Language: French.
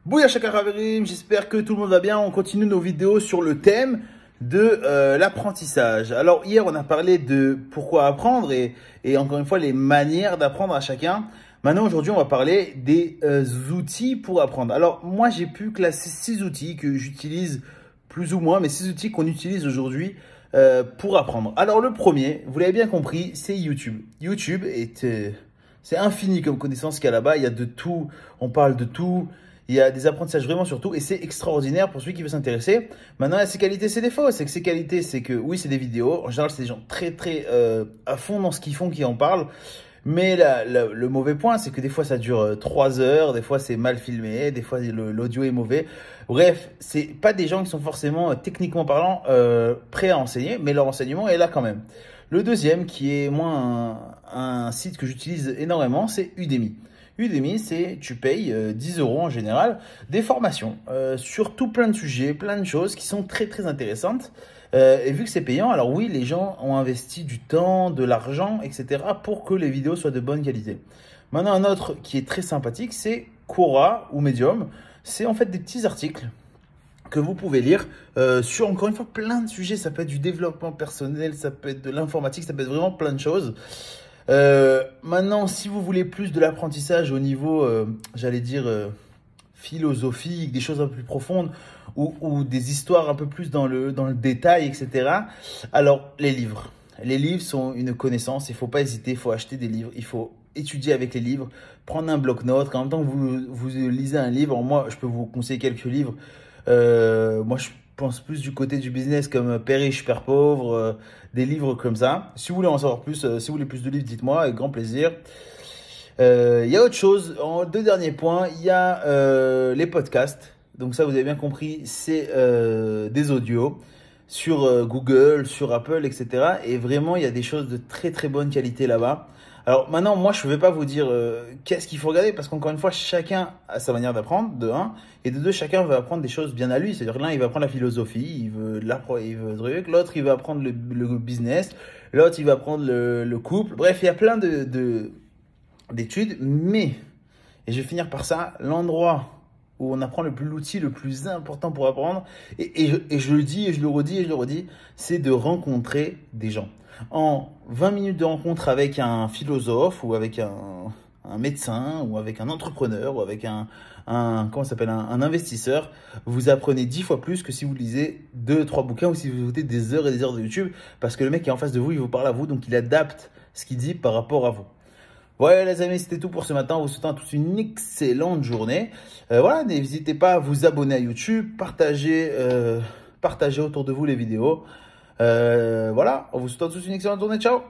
Bouya Shaka Khaverim, j'espère que tout le monde va bien. On continue nos vidéos sur le thème de l'apprentissage. Alors hier on a parlé de pourquoi apprendre et encore une fois les manières d'apprendre à chacun. Maintenant aujourd'hui on va parler des outils pour apprendre. Alors moi j'ai pu classer 6 outils que j'utilise plus ou moins, mais 6 outils qu'on utilise aujourd'hui pour apprendre. Alors le premier, vous l'avez bien compris, c'est YouTube. YouTube c'est infini comme connaissance qu'il y a là-bas. Il y a de tout, on parle de tout. Il y a des apprentissages vraiment sur tout et c'est extraordinaire pour celui qui veut s'intéresser. Maintenant, il y a ses qualités, ses défauts. C'est que ses qualités, c'est que oui, c'est des vidéos. En général, c'est des gens très à fond dans ce qu'ils font qui en parlent. Mais le mauvais point, c'est que des fois, ça dure 3 heures. Des fois, c'est mal filmé. Des fois, l'audio est mauvais. Bref, c'est pas des gens qui sont forcément, techniquement parlant, prêts à enseigner. Mais leur enseignement est là quand même. Le deuxième, qui est moi un site que j'utilise énormément, c'est Udemy. Udemy, c'est tu payes 10 € en général, des formations sur tout plein de sujets, plein de choses qui sont très intéressantes. Et vu que c'est payant, alors oui, les gens ont investi du temps, de l'argent, etc. pour que les vidéos soient de bonne qualité. Maintenant, un autre qui est très sympathique, c'est Quora ou Medium. C'est en fait des petits articles que vous pouvez lire sur, encore une fois, plein de sujets. Ça peut être du développement personnel, ça peut être de l'informatique, ça peut être vraiment plein de choses. Maintenant, si vous voulez plus de l'apprentissage au niveau, j'allais dire, philosophique, des choses un peu plus profondes ou des histoires un peu plus dans le détail, etc. Alors, les livres. Les livres sont une connaissance, il ne faut pas hésiter, il faut acheter des livres, il faut étudier avec les livres, prendre un bloc-notes. En même temps que vous lisez un livre, moi, je peux vous conseiller quelques livres. Moi, je pense plus du côté du business comme Père riche, Père pauvre, des livres comme ça. Si vous voulez en savoir plus, si vous voulez plus de livres, dites-moi, avec grand plaisir. Il y a autre chose, en deux derniers points, il y a les podcasts. Donc ça, vous avez bien compris, c'est des audios sur Google, sur Apple, etc. Et vraiment, il y a des choses de très bonne qualité là-bas. Alors maintenant, moi, je ne vais pas vous dire qu'est-ce qu'il faut regarder parce qu'encore une fois, chacun a sa manière d'apprendre, de un. Et de deux, chacun veut apprendre des choses bien à lui. C'est-à-dire que l'un, il va apprendre la philosophie, il veut le truc. L'autre, il va apprendre le business. L'autre, il va apprendre le couple. Bref, il y a plein d'études. Mais, et je vais finir par ça, l'endroit où on apprend l'outil le plus important pour apprendre, et je le dis, et je le redis, et je le redis, c'est de rencontrer des gens. En 20 minutes de rencontre avec un philosophe, ou avec un médecin, ou avec un entrepreneur, ou avec comment ça s'appelle, un investisseur, vous apprenez 10 fois plus que si vous lisez 2-3 bouquins, ou si vous écoutez des heures et des heures de YouTube, parce que le mec qui est en face de vous, il vous parle à vous, donc il adapte ce qu'il dit par rapport à vous. Voilà les amis, c'était tout pour ce matin. En vous souhaitant tous une excellente journée. Voilà, n'hésitez pas à vous abonner à YouTube, partagez autour de vous les vidéos. Voilà, en vous souhaitant tous une excellente journée. Ciao!